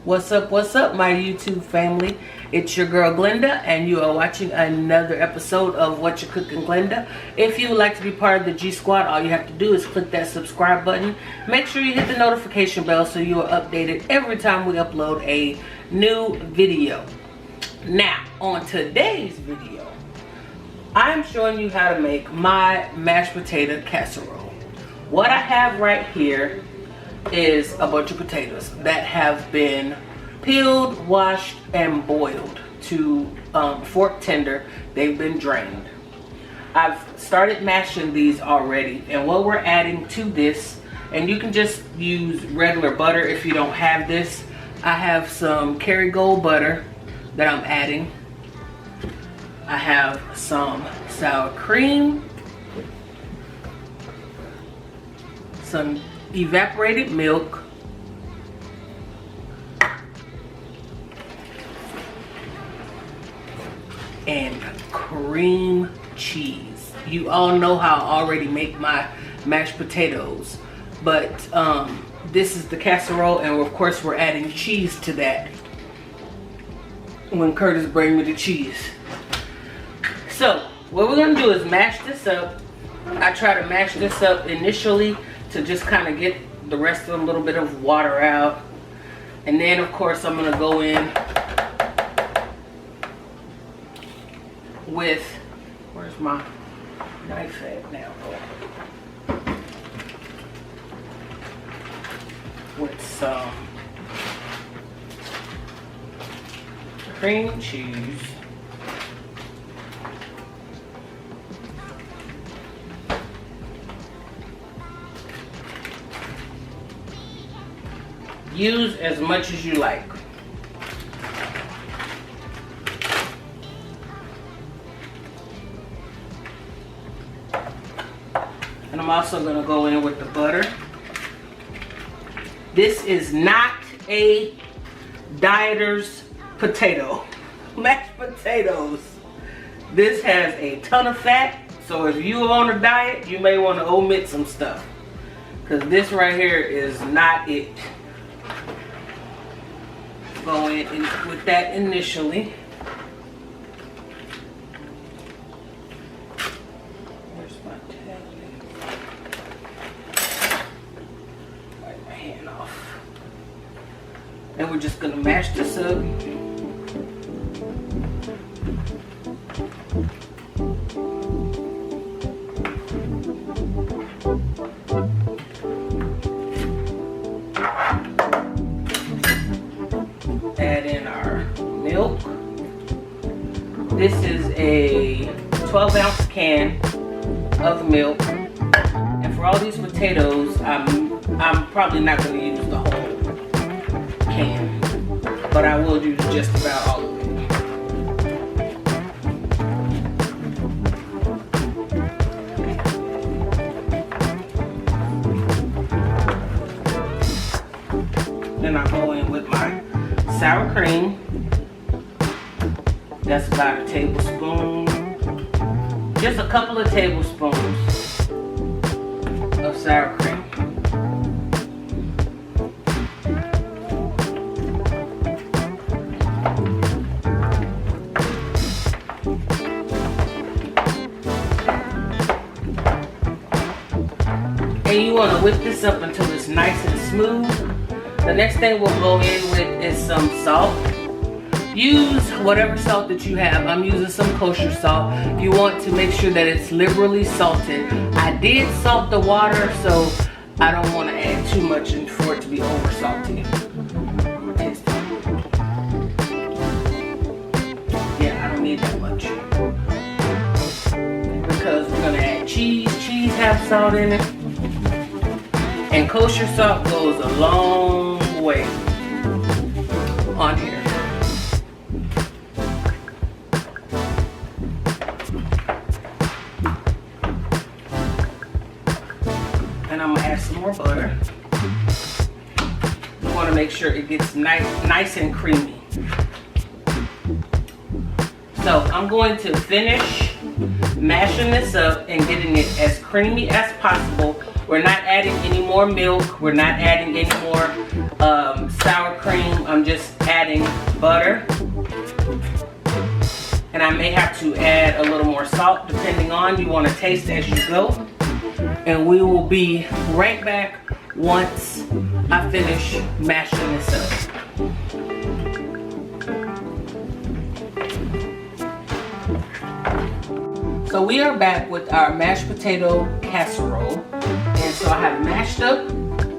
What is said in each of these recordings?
What's up, my YouTube family? It's your girl Glenda, and you are watching another episode of Whatcha Cookin Glenda. If you would like to be part of the G Squad, all you have to do is click that subscribe button. Make sure you hit the notification bell so you are updated every time we upload a new video. Now, on today's video, I'm showing you how to make my mashed potato casserole. What I have right here is a bunch of potatoes that have been peeled, washed, and boiled to fork tender. They've been drained. I've started mashing these already, and what we're adding to this, and you can just use regular butter if you don't have this. I have some Kerrygold butter that I'm adding. I have some sour cream, some evaporated milk, and cream cheese. You all know how I already make my mashed potatoes, but this is the casserole, and of course we're adding cheese to that when Curtis brings me the cheese. So what we're gonna do is mash this up. I try to mash this up initially to just kind of get the rest of a little bit of water out, and then of course I'm gonna go in with, where's my knife at now? With some cream cheese, use as much as you like. And I'm also going to go in with the butter. This is not a dieter's potato. Mashed potatoes. This has a ton of fat, so if you're on a diet, you may want to omit some stuff, because this right here is not it. Go in with that initially. Where's my towel? Wipe my hand off. And we're just gonna mash this up. Add in our milk. This is a 12-ounce can of milk, and for all these potatoes, I'm probably not going to use the whole can, but I will use just about all of it. Then I go in with my sour cream. That's about a tablespoon. Just a couple of tablespoons of sour cream. And you want to whip this up until it's nice and smooth. The next thing we'll go in with is some salt. Use whatever salt that you have. I'm using some kosher salt. You want to make sure that it's liberally salted. I did salt the water, so I don't want to add too much for it to be over salty. I'm gonna taste it. Yeah, I don't need that much, because we're gonna add cheese. Cheese has salt in it, and kosher salt goes a long way on here. And I'm gonna add some more butter. You want to make sure it gets nice and creamy. So I'm going to finish mashing this up and getting it as creamy as possible We're not adding any more milk. We're not adding any more sour cream. I'm just adding butter. And I may have to add a little more salt depending on, you want to taste as you go. And we will be right back once I finish mashing this up. So we are back with our mashed potato casserole. And so I have mashed up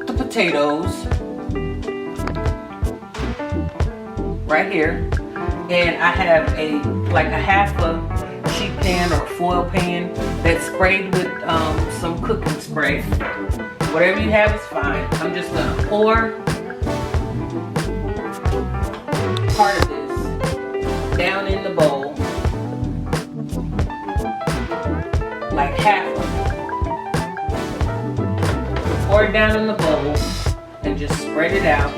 the potatoes right here. And I have like a half a sheet pan or foil pan that's sprayed with some cooking spray. Whatever you have is fine. I'm just gonna pour part of this down in the bowl, like half of it. Pour it down in the bowl and just spread it out.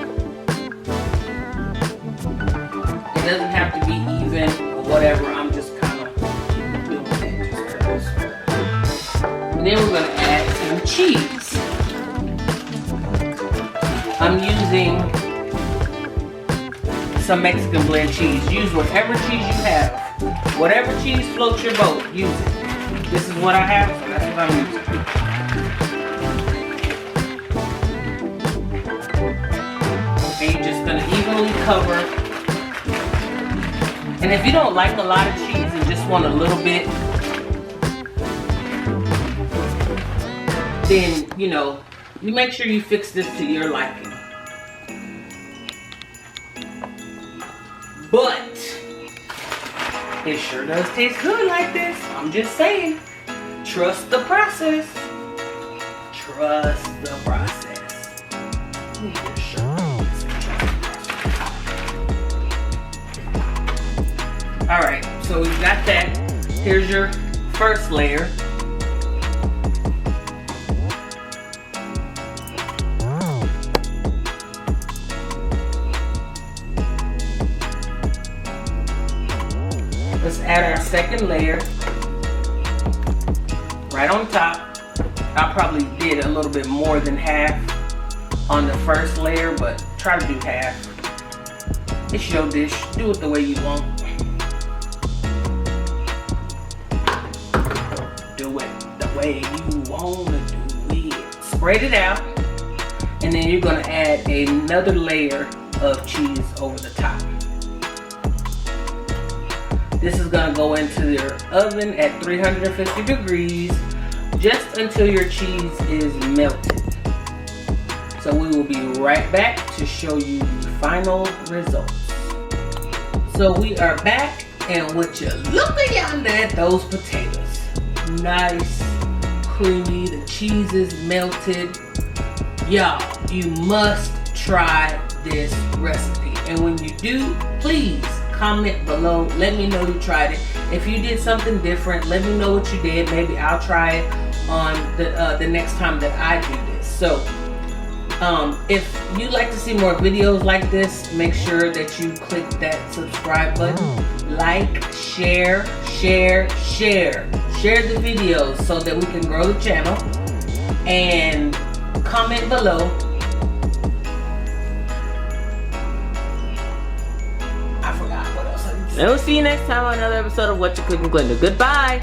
It doesn't have to be even or whatever. I'm just kind of doing that just because. And then we're gonna add some cheese. I'm using some Mexican blend cheese. Use whatever cheese you have. Whatever cheese floats your boat, use it. This is what I have, so that's what I'm using. And you're just gonna evenly cover. And if you don't like a lot of cheese and just want a little bit, then, you know, you make sure you fix this to your liking. But it sure does taste good like this. I'm just saying. Trust the process. Trust the process. Alright, so we've got that. Here's your first layer. Let's add our second layer right on top. I probably did a little bit more than half on the first layer, but try to do half. It's your dish. Do it the way you want. Do it the way you want to do it. Spread it out, and then you're going to add another layer of cheese over the top. This is going to go into your oven at 350 degrees just until your cheese is melted. So we will be right back to show you the final results. So we are back, and what you looking yonder at those potatoes. Nice, creamy, the cheese is melted. Y'all, you must try this recipe. And when you do, please comment below. Let me know you tried it. If you did something different, let me know what you did. Maybe I'll try it on the next time that I do this. So if you'd like to see more videos like this, make sure that you click that subscribe button. Like, share the videos so that we can grow the channel, and comment below. I forgot what else I did. And we'll see you next time on another episode of Whatcha Cookin Glenda. Goodbye.